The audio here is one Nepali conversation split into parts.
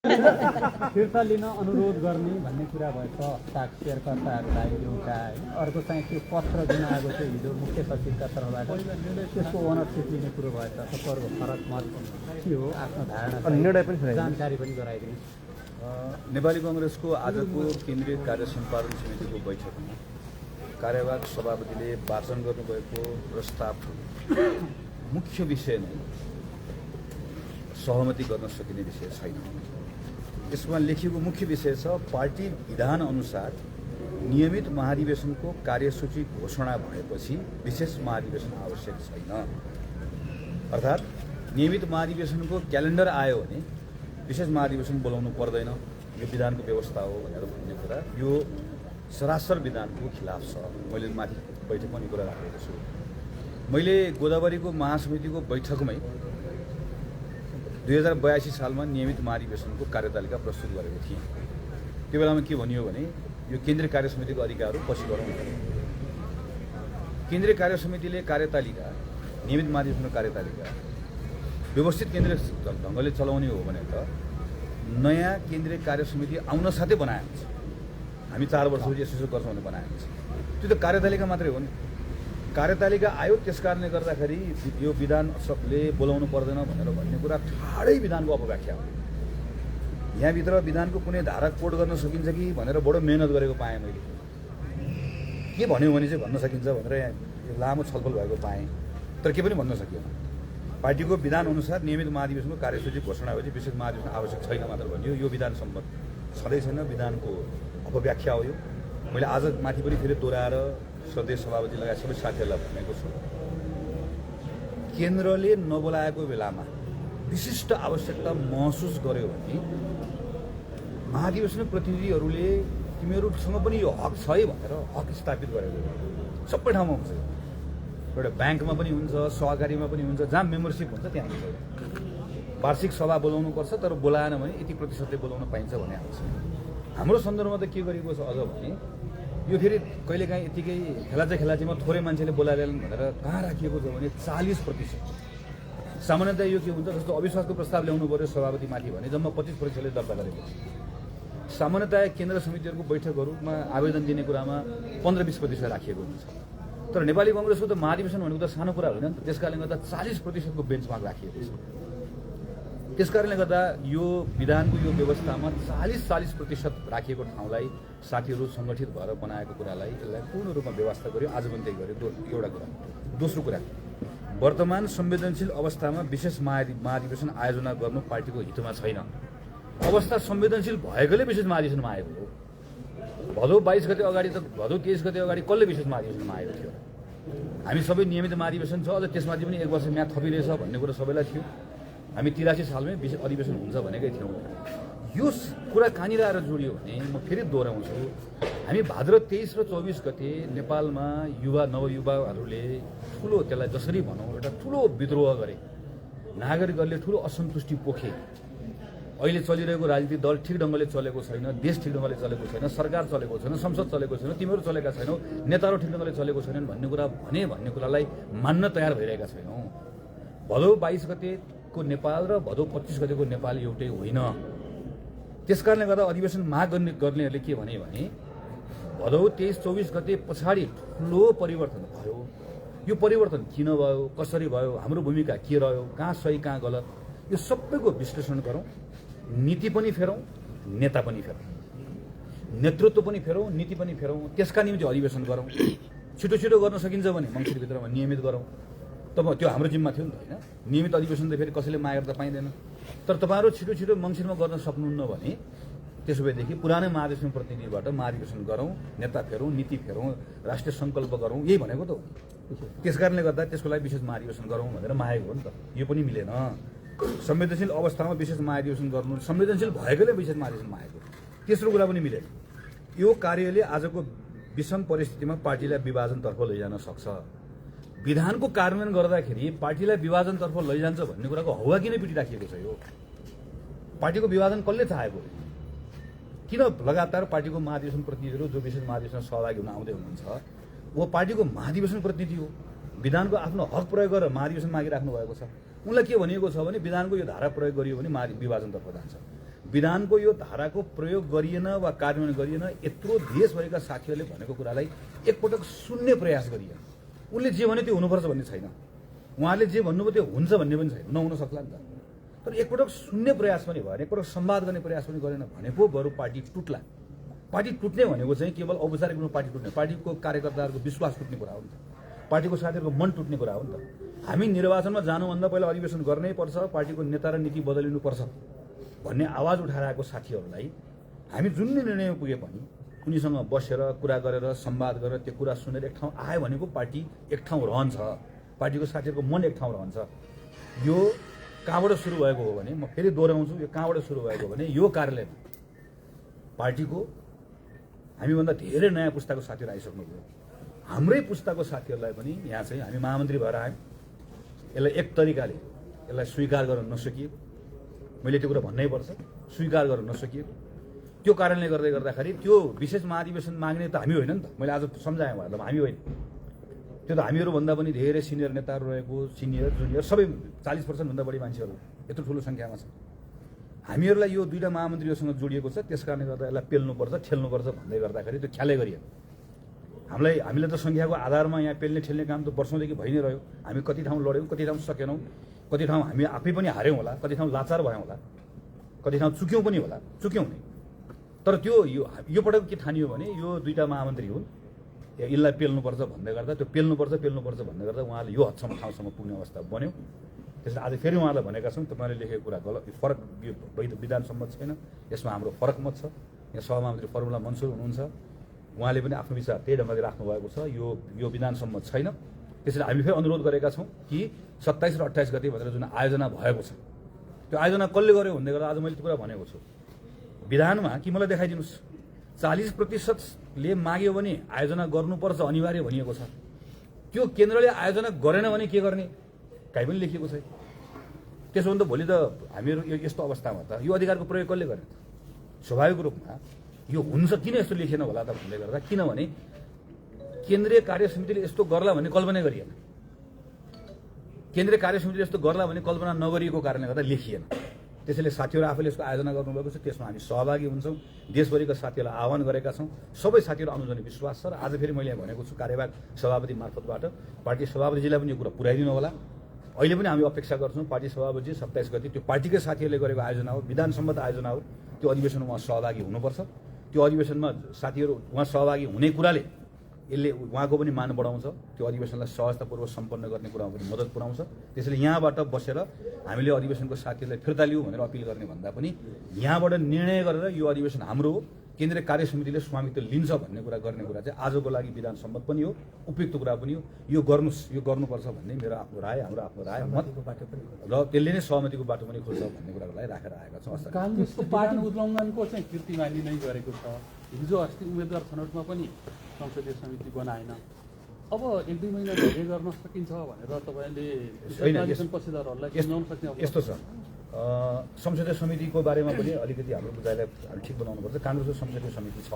फिर्ता लिन अनुरोध गर्ने भन्ने कुरा भएछ हस्ताक शेर्पाहरूलाई एउटा होइन अर्को चाहिँ त्यो पत्र जुन आएको थियो हिजो मुख्य सचिवका तर्फबाट त्यसको ओनरसिप लिने कुरो भएछ तपाईँहरूको फरक मत के हो आफ्नो धारणा जानकारी पनि गराइदिनुहोस्। नेपाली कांग्रेसको आजको केन्द्रीय कार्य सम्पादन समितिको बैठकमा कार्यवाहक सभापतिले वाचन गर्नुभएको प्रस्ताव मुख्य विषय नै सहमति गर्न सकिने विषय छैन। यसमा लेखिएको मुख्य विषय छ पार्टी विधान अनुसार नियमित महाधिवेशनको कार्यसूची घोषणा भएपछि विशेष महाधिवेशन आवश्यक छैन। अर्थात् नियमित महाधिवेशनको क्यालेन्डर आयो भने विशेष महाधिवेशन बोलाउनु पर्दैन, यो विधानको व्यवस्था हो भनेर भन्ने कुरा यो सरासर विधानको खिलाफ छ। मैले माथि बैठकमा यो कुरा राखेको छु। मैले गोदावरीको महासमितिको बैठकमै 2082 सालमा नियमित महाधिवेशनको कार्यतालिका प्रस्तुत गरेको थिएँ। त्यो बेलामा के भनियो भने यो केन्द्रीय कार्य समितिको अधिकार हो, पछि गरौँ। केन्द्रीय कार्य समितिले कार्यतालिका नियमित महाधिवेशनको कार्यतालिका व्यवस्थित केन्द्रीय ढङ्गले चलाउने हो भने त नयाँ केन्द्रीय कार्य समिति आउन साथै बनाएको छ। हामी 4 वर्षपछि यसो गर्छौँ भने बनाएको छ। त्यो त कार्यतालिका मात्रै हो नि। कार्यतालिका आयो, त्यस कारणले गर्दाखेरि यो विधानले बोलाउनु पर्दैन भनेर भन्ने कुरा ठाडै विधानको अपव्याख्या हो। यहाँभित्र विधानको कुनै धारा कोड गर्न सकिन्छ कि भनेर बडो मेहनत गरेको पाएँ मैले। के भन्यो भने चाहिँ भन्न सकिन्छ भनेर यहाँ लामो छलफल भएको पाएँ, तर के पनि भन्न सकिएन। पार्टीको विधान अनुसार नियमित महाधिवेशनको कार्यसूची घोषणा भएपछि विशेष महाधिवेशन आवश्यक छैन मात्र भनियो। यो विधान सम्मत छँदै छैन, विधानको अपव्याख्या हो यो। मैले आज माथि पनि फेरि दोहोऱ्याएर सदस्य सभापति लगायत सबै साथीहरूलाई भनेको छु, केन्द्रले नबोलाएको बेलामा विशिष्ट आवश्यकता महसुस गर्यो भने महाधिवेशन प्रतिनिधिहरूले तिमीहरूसँग पनि यो हक छ है भनेर हक स्थापित गरेको सबै ठाउँमा हुन्छ। एउटा ब्याङ्कमा पनि हुन्छ, सहकारीमा पनि हुन्छ, जहाँ मेम्बरसिप हुन्छ त्यहाँ हुन्छ। वार्षिक सभा बोलाउनुपर्छ, तर बोलाएन भने यति प्रतिशतले बोलाउन पाइन्छ भन्ने आउँछ। हाम्रो सन्दर्भमा त के गरेको छ अझ भने यो फेरि कहिलेकाहीँ यतिकै खेलाचीमा थोरै मान्छेले बोलाएन भनेर कहाँ राखिएको छ भने 40%। सामान्यतया यो के हुन्छ, जस्तो अविश्वासको प्रस्ताव ल्याउनु पर्यो सभापतिमाथि भने जम्मा 25%ले दर्ता गरेको छ। सामान्यतया केन्द्र समितिहरूको बैठकहरूमा आवेदन दिने कुरामा 15-20% राखिएको हुन्छ। तर नेपाली कांग्रेसको त महाधिवेशन भनेको त सानो कुरा होइन नि त। त्यस कारणले गर्दा 40%को बेन्चमार्क राखिएको छ। त्यस कारणले गर्दा यो विधानको यो व्यवस्थामा 40% राखिएको ठाउँलाई साथीहरू सङ्गठित भएर बनाएको कुरालाई यसलाई पूर्ण रूपमा व्यवस्था गर्यो। आज पनि त्यही गर्यो। एउटा कुरा। दोस्रो कुरा, वर्तमान संवेदनशील अवस्थामा विशेष महाधिवेशन आयोजना गर्नु पार्टीको हितमा छैन। अवस्था संवेदनशील भएकोले विशेष महाधिवेशनमा आएको हो। भदौ 22 गते अगाडि त भदौ 23 गते अगाडि कसले विशेष महाधिवेशनमा आएको थियो? हामी सबै नियमित महाधिवेशन छ, अझ त्यसमाथि पनि 1 वर्ष म्याद थपिरहेछ भन्ने कुरा सबैलाई थियो। हामी 83 सालमै विशेष अधिवेशन हुन्छ भनेकै थियौँ। यो कुरा कहाँनिर आएर जोडियो भने म फेरि दोहोऱ्याउँछु, हामी भाद्र 23 र 24 गते नेपालमा नवयुवाहरूले ठुलो, त्यसलाई जसरी भनौँ, एउटा ठुलो विद्रोह गरे। नागरिकहरूले ठुलो असन्तुष्टि पोखे। अहिले चलिरहेको राजनीतिक दल ठिक ढङ्गले चलेको छैन, देश ठिक ढङ्गले चलेको छैन, सरकार चलेको छैन, संसद चलेको छैन, तिमीहरू चलेका छैनौ, नेताहरू ठिक ढङ्गले चलेको छैनन् भन्ने कुरा भन्ने कुरालाई मान्न तयार भइरहेका छैनौँ। भदौ 22 गतेको नेपाल र भदौ 25 गतेको नेपाल एउटै होइन। त्यस कारणले गर्दा अधिवेशन माग गर्नेहरूले के भने भदौ 23-24 गते पछाडि ठुलो परिवर्तन भयो। यो परिवर्तन किन भयो, कसरी भयो, हाम्रो भूमिका के रह्यो, कहाँ सही कहाँ गलत, यो सबैको विश्लेषण गरौँ। नीति पनि फेरौँ, नेता पनि फेरौँ, नेतृत्व पनि फेरौँ, नीति पनि फेरौँ। त्यसका निम्ति अधिवेशन गरौँ। छिटो गर्न सकिन्छ भने मङ्सिरभित्रमा नियमित गरौँ। तब त्यो हाम्रो जिम्मा थियो नि त होइन। नियमित अधिवेशन त फेरि कसैले मागेर त पाइँदैन। तर तपाईँहरू छिटो मङ्सिरमा गर्न सक्नुहुन्न भने त्यसो भएदेखि पुरानै महाधिवेशन प्रतिनिधिबाट महाधिवेशन गरौँ, नेता फेरौँ, नीति फेरौँ, राष्ट्रिय सङ्कल्प गरौँ, यही भनेको त हो। त्यस कारणले गर्दा त्यसको लागि विशेष महाधिवेशन गरौँ भनेर मागेको हो नि त। यो पनि मिलेन। संवेदनशील अवस्थामा विशेष महाधिवेशन गर्नु, संवेदनशील भएकोले विशेष महाधिवेशन मागेको। तेस्रो कुरा पनि मिलेन। यो कार्यले आजको विषम परिस्थितिमा पार्टीलाई विभाजनतर्फ लैजान सक्छ। विधानको कार्यान्वयन गर्दाखेरि पार्टीलाई विभाजनतर्फ लैजान्छ भन्ने कुराको हौवा किन पिटिराखिएको छ? यो पार्टीको विभाजन कसले चाहेको? किन लगातार पार्टीको महाधिवेशन प्रतिनिधिहरू जो विशेष महाधिवेशन सहभागी हुन आउँदै हुनुहुन्छ, वो पार्टीको महाधिवेशन प्रतिनिधि हो। विधानको आफ्नो हक प्रयोग गरेर महाधिवेशन मागिराख्नु भएको छ। उनलाई के भनिएको छ भने विधानको यो धारा प्रयोग गरियो भने विभाजनतर्फ जान्छ। विधानको यो धाराको प्रयोग गरिएन वा कार्यान्वयन गरिएन, यत्रो देशभरिका साथीहरूले भनेको कुरालाई एकपटक सुन्ने प्रयास गरिएन। उनले जे भने त्यो हुनुपर्छ भन्ने छैन, उहाँले जे भन्नुभयो त्यो हुन्छ भन्ने पनि छैन, नहुन सक्ला नि त। तर एकपटक सुन्ने प्रयास पनि भएन, एकपटक संवाद गर्ने प्रयास पनि गरेन भने पो बरु पार्टी टुट्ला। पार्टी टुट्ने भनेको चाहिँ केवल औपचारिक रूपमा पार्टी टुट्ने, पार्टीको कार्यकर्ताहरूको विश्वास टुट्ने कुरा हो नि त, पार्टीको साथीहरूको मन टुट्ने कुरा हो नि त। हामी निर्वाचनमा जानुभन्दा पहिला अधिवेशन गर्नै पर्छ, पार्टीको नेता र नीति बदलिनुपर्छ भन्ने आवाज उठाएर आएको साथीहरूलाई हामी जुन निर्णय पुगे पनि उनीसँग बसेर कुरा गरेर संवाद गरेर त्यो कुरा सुनेर एक ठाउँ आयो भने पो पार्टी एक ठाउँ रहन्छ, पार्टीको साथीहरूको मन एक ठाउँ रहन्छ। यो कहाँबाट सुरु भएको हो भने, म फेरि दोहोऱ्याउँछु, यो कहाँबाट सुरु भएको हो भने यो कार्यालयमा पार्टीको हामीभन्दा धेरै नयाँ पुस्ताको साथीहरू आइसक्नुभयो। हाम्रै पुस्ताको साथीहरूलाई पनि यहाँ चाहिँ हामी महामन्त्री भएर आयौँ, यसलाई एक तरिकाले यसलाई स्वीकार गर्न नसकिएको, मैले त्यो कुरा भन्नै पर्छ, स्वीकार गर्न नसकिएको। त्यो कारणले गर्दाखेरि त्यो विशेष महाधिवेशन माग्ने त हामी होइन नि त, मैले आज सम्झाएँ उहाँहरूलाई, हामी होइन, त्यो त हामीहरूभन्दा पनि धेरै सिनियर नेताहरू रहेको, सिनियर जुनियर सबै 40% बढी मान्छेहरू यत्रो ठुलो सङ्ख्यामा छ। हामीहरूलाई यो दुईवटा महामन्त्रीहरूसँग जोडिएको छ, त्यस कारणले गर्दा यसलाई पेल्नुपर्छ, ठेल्नुपर्छ भन्दै गर्दाखेरि त्यो ख्यालै गरिएन। हामीलाई त सङ्ख्याको आधारमा यहाँ पेल्ने ठेल्ने काम त वर्षौँदेखि भइ नै रह्यो। हामी कति ठाउँ लड्यौँ, कति ठाउँ सकेनौँ, कति ठाउँ हामी आफै पनि हार्यौँ होला, कति ठाउँ लाचार भयौँ होला, कति ठाउँ चुक्यौँ पनि होला, चुक्यौँ नै। तर त्यो यो पटक के ठानियो भने यो दुईवटा महामन्त्री हुन्, यसलाई पेल्नुपर्छ भन्दै गर्दा त्यो पेल्नुपर्छ भन्दै गर्दा उहाँले यो हदसम्म ठाउँसम्म पुग्ने अवस्था बन्यो। त्यसले आज फेरि उहाँलाई भनेका छौँ, तपाईँले लेखेको कुरा गलत, फरक, यो विधान सम्मत छैन, यसमा हाम्रो फरक मत छ। यहाँ सहमन्त्री फर्मुला मन्सुर हुनुहुन्छ, उहाँले पनि आफ्नो विचार त्यही ढङ्गले राख्नु भएको छ, यो विधान सम्मत छैन। त्यसैले हामीले फेरि अनुरोध गरेका छौँ कि 27 र 28 गते भनेर जुन आयोजना भएको छ, त्यो आयोजना कसले गर्यो भन्दै गर्दा आज मैले त्यो कुरा भनेको छु विधानमा कि मलाई देखाइदिनुहोस् 40%ले माग्यो भने आयोजना गर्नुपर्छ अनिवार्य भनिएको छ। त्यो केन्द्रले आयोजना गरेन भने के गर्ने काहीँ पनि लेखिएको छैन। त्यसो भने त भोलि त हामीहरू यस्तो अवस्थामा त यो अधिकारको प्रयोग कसले गर्ने त? स्वाभाविक रूपमा यो हुन्छ, किन यस्तो लेखेन होला त भन्दै गर्दा, किनभने केन्द्रीय कार्य समितिले यस्तो गर्ला भन्ने कल्पना गरिएन, केन्द्रीय कार्य समितिले यस्तो गर्ला भन्ने कल्पना नगरिएको कारणले गर्दा लेखिएन। त्यसैले साथीहरू आफैले यसको आयोजना गर्नुभएको छ, त्यसमा हामी सहभागी हुन्छौँ, देशभरिका साथीहरूलाई आह्वान गरेका छौँ, सबै साथीहरू आउनु विश्वास छ। र आज फेरि मैले भनेको छु कार्यवाहक सभापति मार्फतबाट पार्टी सभापतिजीलाई पनि यो कुरा पुर्याइदिनु होला। अहिले पनि हामी अपेक्षा गर्छौँ पार्टी सभापति 27 गते त्यो पार्टीकै साथीहरूले गरेको आयोजना हो, विधान सम्मत आयोजना हो, त्यो अधिवेशनमा उहाँ सहभागी हुनुपर्छ। त्यो अधिवेशनमा साथीहरू उहाँ सहभागी हुने कुराले यसले उहाँको पनि मान बढाउँछ, त्यो अधिवेशनलाई सहजतापूर्वक सम्पन्न गर्ने कुरामा पनि मद्दत पुर्याउँछ। त्यसैले यहाँबाट बसेर हामीले अधिवेशनको साथीहरूलाई फिर्ता लिऊ भनेर अपिल गर्ने भन्दा पनि यहाँबाट निर्णय गरेर यो अधिवेशन हाम्रो हो, केन्द्रीय कार्य समितिले स्वामित्व लिन्छ भन्ने कुरा गर्ने कुरा चाहिँ आजको लागि विधान सम्मत पनि हो, उपयुक्त कुरा पनि हो। यो गर्नुहोस्, यो गर्नुपर्छ भन्ने मेरो आफ्नो राय, हाम्रो आफ्नो राय मत र त्यसले नै सहमतिको बाटो पनि खोल्छ भन्ने कुराको लागि राखेर आएका छौँ। काङ्ग्रेसको पार्टी उल्लङ्घनको चाहिँ कीर्तिमानी नै गरेको छ। हिजो अस्ति उम्मेदवार छनौटमा पनि संसदीय समिति बनाएन। अब 1-2 महिना धेरै गर्न सकिन्छ भनेर तपाईँले पक्षधरहरूलाई बुझाउन सक्ने यस्तो छ। संसदीय समितिको बारेमा पनि अलिकति हाम्रो बुझाइलाई ठिक बनाउनुपर्छ। काङ्ग्रेसको संसदीय समिति छ,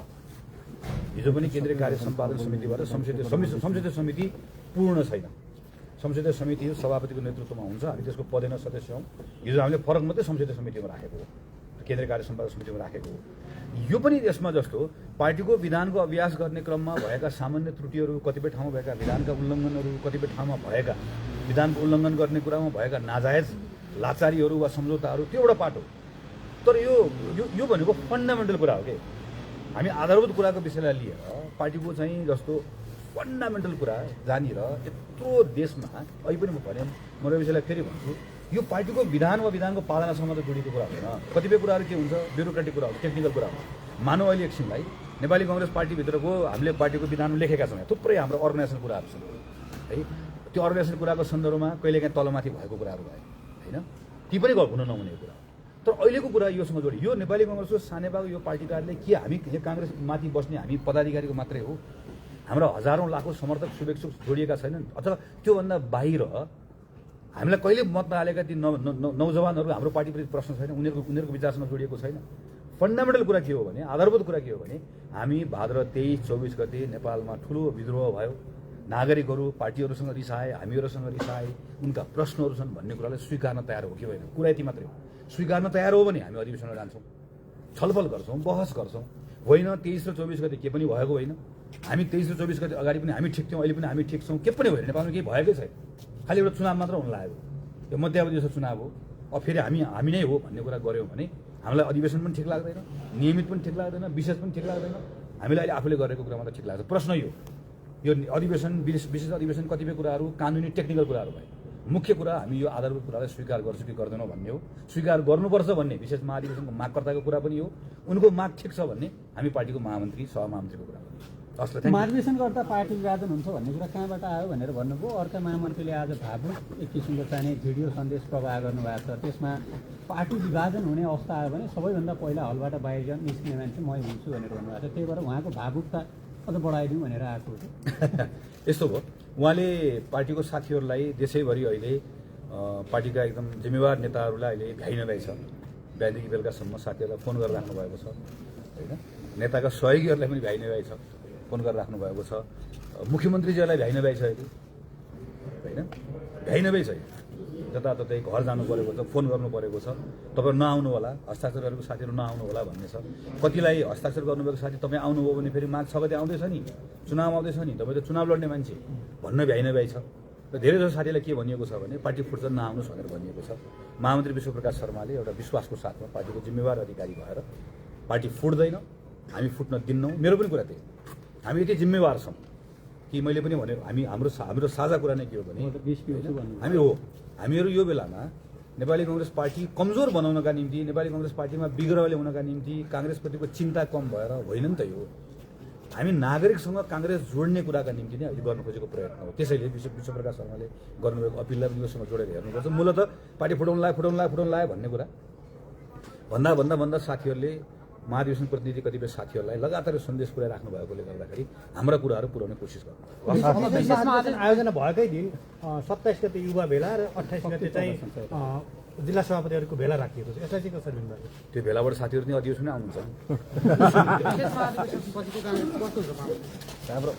हिजो पनि केन्द्रीय कार्य सम्पादन समितिबाट संसदीय समिति पूर्ण छैन। संसदीय समिति सभापतिको नेतृत्वमा हुन्छ, हामी त्यसको पदेन सदस्य हौँ। हिजो हामीले फरक मात्रै संसदीय समितिमा राखेको हो, केन्द्रीय कार्य सम्पादन समितिमा राखेको हो। यो पनि यसमा जस्तो पार्टीको विधानको अभ्यास गर्ने क्रममा भएका सामान्य त्रुटिहरू, कतिपय ठाउँमा भएका विधानका उल्लङ्घनहरू, कतिपय ठाउँमा भएका विधानको उल्लङ्घन गर्ने कुरामा भएका नाजायज लाचारीहरू वा सम्झौताहरू त्यो एउटा पाटो। तर यो भनेको फन्डामेन्टल कुरा हो कि हामी आधारभूत कुराको विषयलाई लिएर पार्टीको चाहिँ जस्तो फन्डामेन्टल कुरा जहाँनिर यत्रो देशमा अहिले पनि म भने म यो विषयलाई फेरि भन्छु, यो पार्टीको विधान वा विधानको पालनासँग त जोडिएको कुरा होइन। कतिपय कुराहरू के हुन्छ ब्युरोक्रेटिक कुरा हो, टेक्निकल कुरा हो। मानव अहिले एकछिनलाई नेपाली कङ्ग्रेस पार्टीभित्रको हामीले पार्टीको विधानमा लेखेका छौँ, थुप्रै हाम्रो अर्गनाइजेसन कुराहरू छन् है। त्यो अर्गनाइजेसन कुराको सन्दर्भमा कहिलेकाहीँ तलमाथि भएको कुराहरू भयो होइन, ती पनि हुन नहुने कुरा। तर अहिलेको कुरा योसँग जोडी, यो नेपाली कङ्ग्रेसको सानेपाको यो पार्टी कार्यालय के हामी काङ्ग्रेस माथि बस्ने हामी पदाधिकारीको मात्रै हो? हाम्रा हजारौँ लाखौँ समर्थक शुभेच्छुक जोडिएका छैनन्? अथवा त्योभन्दा बाहिर हामीलाई कहिले मत नहालेका ती नौजवानहरू हाम्रो पार्टीप्रति प्रश्न छैन, उनीहरूको विचारसँग जोडिएको छैन। फन्डामेन्टल कुरा के हो भने, आधारभूत कुरा के हो भने, हामी भाद्र 23-24 गते नेपालमा ठुलो विद्रोह भयो, नागरिकहरू पार्टीहरूसँग रिसाए, हामीहरूसँग रिसाए, उनका प्रश्नहरू छन् भन्ने कुरालाई स्वीकार्न तयार हो कि होइन? कुरा यति मात्रै हो। स्वीकार्न तयार हो भने हामी अधिवेशनमा जान्छौँ, छलफल गर्छौँ, बहस गर्छौँ। होइन 23 र 24 गते के पनि भएको होइन। हामी 23 र 24 गते अगाडि पनि हामी ठिक थियौँ, अहिले पनि हामी ठिक छौँ। के पनि होइन, नेपालमा केही भएकै छैन। खालि एउटा चुनाव मात्र हुन लागेको। यो मध्यावधि जस्तो चुनाव हो। अब फेरि हामी नै हो भन्ने कुरा गऱ्यौँ भने हामीलाई अधिवेशन पनि ठिक लाग्दैन, नियमित पनि ठिक लाग्दैन, विशेष पनि ठिक लाग्दैन। हामीलाई अहिले आफूले गरेको कुरा मात्र ठिक लाग्छ। प्रश्न यो अधिवेशन विशेष अधिवेशन कतिपय कुराहरू कानुनी टेक्निकल कुराहरू भए। मुख्य कुरा हामी यो आधारभूत कुरालाई स्वीकार गर्छौँ कि गर्दैनौँ भन्ने हो। स्वीकार गर्नुपर्छ भन्ने विशेष महाधिवेशनको मागकर्ताको कुरा पनि हो। उनको माग ठिक छ भन्ने हामी पार्टीको महामन्त्री सहमहामन्त्रीको कुरा पनि हो। महाधिवेशन गर्दा पार्टी विभाजन हुन्छ भन्ने कुरा कहाँबाट आयो भनेर भन्नुभयो। अर्का महामन्त्रीले आज भावुक एक किसिमको चाहिने भिडियो सन्देश प्रवाह गर्नुभएको छ। त्यसमा पार्टी विभाजन हुने अवस्था आयो भने सबैभन्दा पहिला हलबाट बाहिर निस्किने मान्छे मै हुन्छु भनेर भन्नुभएको छ। त्यही भएर उहाँको भावुकता अझ बढाइदिउँ भनेर आएको हो। यस्तो भयो, उहाँले पार्टीको साथीहरूलाई देशैभरि अहिले पार्टीका एकदम जिम्मेवार नेताहरूलाई अहिले भ्याइ नभ्याइ छ। बिहानदेखि बेलुकासम्म साथीहरूलाई फोन गरेर राख्नु भएको छ होइन। नेताका सहयोगीहरूलाई पनि भ्याइ नभ्याइ छ, फोन गरेर राख्नु भएको छ। मुख्यमन्त्रीजीहरूलाई भ्याइ नभ्याइ छ अहिले होइन, भ्याइ नभ्याइ छ। जताततै घर जानु परेको छ, फोन गर्नु परेको छ। तपाईँ नआउनु होला, हस्ताक्षर गरेको साथीहरू नआउनु होला भन्ने छ। कतिलाई हस्ताक्षर गर्नुभएको साथी तपाईँ आउनुभयो भने फेरि माघ 6 गते आउँदैछ नि, चुनाव आउँदैछ नि, तपाईँ त चुनाव लड्ने मान्छे भन्न भ्याइ नभ्याइ छ। र धेरैजसो साथीलाई के भनिएको छ भने पार्टी फुट्छ नआउनुहोस् भनेर भनिएको छ। महामन्त्री विश्वप्रकाश शर्माले एउटा विश्वासको साथमा पार्टीको जिम्मेवार अधिकारी भएर पार्टी फुट्दैन, हामी फुट्न दिन्नौँ। मेरो पनि कुरा त्यही, हामी यति जिम्मेवार छौँ कि मैले पनि भने हाम्रो साझा कुरा नै के हो भने हामीहरू यो बेलामा नेपाली कांग्रेस पार्टी कमजोर बनाउनका निम्ति, नेपाली कांग्रेस पार्टीमा विग्रह ल्याउनका निम्ति कांग्रेसप्रतिको चिन्ता कम भएर होइन नि त। यो हामी नागरिकसँग कांग्रेस जोड्ने कुराका निम्ति नै अहिले गर्नु खोजेको प्रयत्न हो। त्यसैले विश्वप्रकाश शर्माले गर्नुभएको अपिललाई पनि योसँग जोडेर हेर्नुपर्छ। मूलत पार्टी फुटाउन लायो भन्ने कुरा भन्दा साथीहरूले महाधिवेशन प्रतिनिधि कतिपय साथीहरूलाई लगातार सन्देश पुर्याइराख्नु भएकोले गर्दाखेरि हाम्रा कुराहरू पुर्याउने कोसिस गर्नु। आयोजना भएकै दिन 27 गते युवा भेला र 28 गते चाहिँ जिल्ला सभापतिहरूको भेला राखिएको छ। यसलाई चाहिँ कसरी लिनुभएको? त्यो भेलाबाट साथीहरू नै अधिवेशनै आउनुहुन्छ। हाम्रो